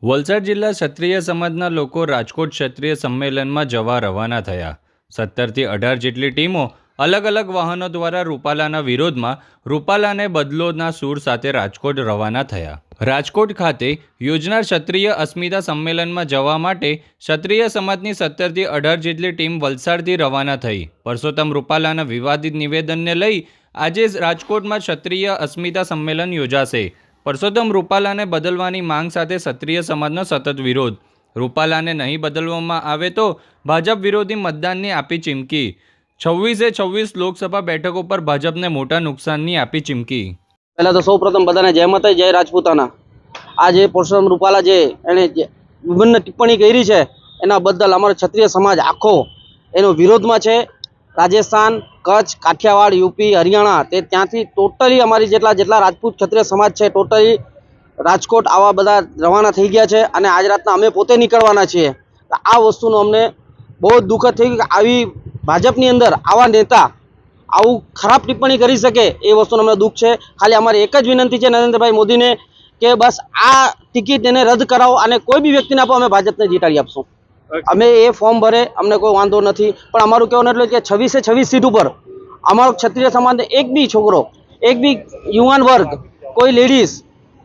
વલસાડ જિલ્લા ક્ષત્રિય સમાજના લોકો રાજકોટ ક્ષત્રિય સંમેલનમાં જવા રવાના થયા। 17થી 18 જેટલી ટીમો અલગ અલગ વાહનો દ્વારા રૂપાલાના વિરોધમાં રૂપાલાને બદલોના સૂર સાથે રાજકોટ રવાના થયા। રાજકોટ ખાતે યોજનાર ક્ષત્રિય અસ્મિતા સંમેલનમાં જવા માટે ક્ષત્રિય સમાજની 17થી 18 જેટલી ટીમ વલસાડથી રવાના થઈ। પરસોત્તમ રૂપાલાના વિવાદિત નિવેદનને લઈ આજે રાજકોટમાં ક્ષત્રિય અસ્મિતા સંમેલન યોજાશે। પરસોત્તમ રૂપાલાને બદલવાની માંગ સાથે ક્ષત્રિય સમાજનો સતત વિરોધ। રૂપાલાને નહીં બદલવામાં આવે તો ભાજપ વિરોધી મતદાનની આપી ચીમકી। 26 લોકસભા બેઠકો પર ભાજપને મોટા નુકસાનની આપી ચીમકી। પહેલા તો સૌ પ્રથમ બધાને જય માતા જય રાજપૂતાના। આ જે પરસોત્તમ રૂપાલા જે એને વિભિન્ન ટિપ્પણી કરી છે એના બદલ અમારો ક્ષત્રિય સમાજ આખો એનો વિરોધમાં છે। રાજસ્થાન, કચ્છ, કાઠિયાવાડ, યુપી, હરિયાણા તે ત્યાંથી ટોટલી અમારી જેટલા રાજપૂત ક્ષત્રિય સમાજ છે ટોટલી રાજકોટ આવા બધા રવાના થઈ ગયા છે અને આજ રાતના અમે પોતે નીકળવાના છીએ। આ વસ્તુનો અમને બહુ જ દુઃખદ થઈ કે આવી ભાજપની અંદર આવા નેતા આવું ખરાબ ટિપ્પણી કરી શકે એ વસ્તુનો અમને દુઃખ છે। ખાલી અમારી એક જ વિનંતી છે નરેન્દ્રભાઈ મોદીને કે બસ આ ટિકિટ એને રદ કરાવો અને કોઈ બી વ્યક્તિને આપો, અમે ભાજપને જીતાડી આપશું। અમે એ ફોર્મ ભરે, અમને કોઈ વાંધો નથી, પણ અમારું કહેવાનું એટલું કે 26 સીટ ઉપર અમારો ક્ષત્રિય સમાજને એક બી છોકરો, એક બી યુવાન વર્ગ, કોઈ લેડીઝ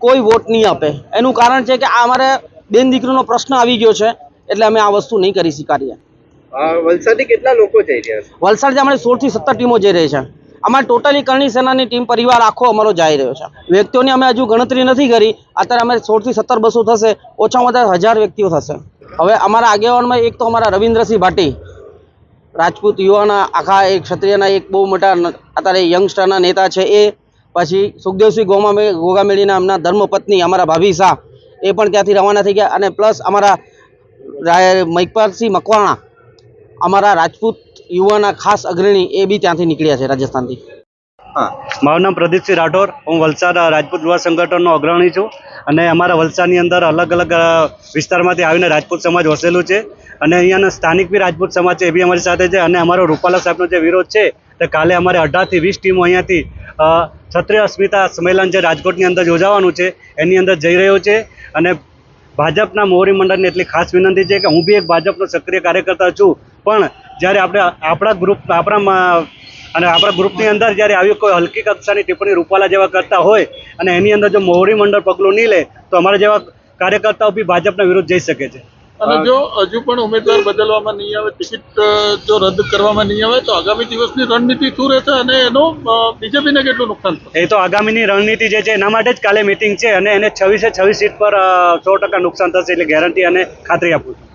કોઈ વોટ નહીં આપે। એનું કારણ છે કે આ અમારે બેન દીકરીનો પ્રશ્ન આવી ગયો છે એટલે અમે આ વસ્તુ નહીં કરી સ્વીકારીએ। વલસાડથી કેટલા લોકો જઈ રહ્યા છે? વલસાડથી અમારી 16 થી 17 ટીમો જઈ રહી છે। અમારે ટોટલી કરણી સેનાની ટીમ પરિવાર આખો અમારો જઈ રહ્યો છે। વ્યક્તિઓની અમે હજુ ગણતરી નથી કરી, અત્યારે અમે 16 થી 17 બસો થશે, ઓછામાં ઓછા 1000 વ્યક્તિઓ થશે। હવે અમારા આગેવાનમાં એક તો અમારા રવિન્દ્રસિંહ ભાટી રાજપૂત યુવાના આખા એક ક્ષત્રિયના એક બહુ મોટા અત્યારે યંગસ્ટરના નેતા છે એ, પછી સુખદેવસિંહ ગોગામેળીના એમના ધર્મપત્ની અમારા ભાભી શાહ એ પણ ત્યાંથી રવાના થઈ ગયા, અને પ્લસ અમારા મહિપાલસિંહ મકવાણા અમારા રાજપૂત યુવાના ખાસ અગ્રણી એ બી ત્યાંથી નીકળ્યા છે રાજસ્થાનથી। મારું નામ પ્રદીપસિંહ રાઠોડ, હું વલસાડ રાજપૂત યુવા સંગઠનનો અગ્રણી છું અને અમારા વલસાડની અંદર અલગ અલગ વિસ્તારમાંથી આવીને રાજપૂત સમાજ વસેલું છે અને અહીંયાના સ્થાનિક બી રાજપૂત સમાજ છે એ બી અમારી સાથે છે। અને અમારો રૂપાલા સાહેબનો જે વિરોધ છે તે કાલે અમારે 18 થી 20 ટીમો અહીંયાથી ક્ષત્રિય અસ્મિતા સંમેલન જે રાજકોટની અંદર યોજાવાનું છે એની અંદર જઈ રહ્યો છે। અને ભાજપના મોવડી મંડળને એટલી ખાસ વિનંતી છે કે હું બી એક ભાજપનો સક્રિય કાર્યકર્તા છું, પણ જ્યારે આપણે આપણા ગ્રુપની અંદર જ્યારે આવી કોઈ હલકી કક્ષાની ટિપ્પણી રૂપાલા જેવા કરતા હોય અને એની અંદર જો મોવડી મંડળ પગલું નહીં લે તો અમારા જેવા કાર્યકર્તાઓ બી ભાજપના વિરુદ્ધ જઈ શકે છે। અને જો હજુ પણ ઉમેદવાર બદલવામાં નહીં આવે, ટિકિટ જો રદ કરવામાં નહીં આવે તો આગામી દિવસની રણનીતિ શું રહેશે અને એનો બીજેપીને કેટલું નુકસાન થશે? એ તો આગામીની રણનીતિ જે છે એના માટે જ કાલે મિટિંગ છે અને એને 26 સીટ પર 100% નુકસાન થશે એટલે ગેરંટી અને ખાતરી આપું છું।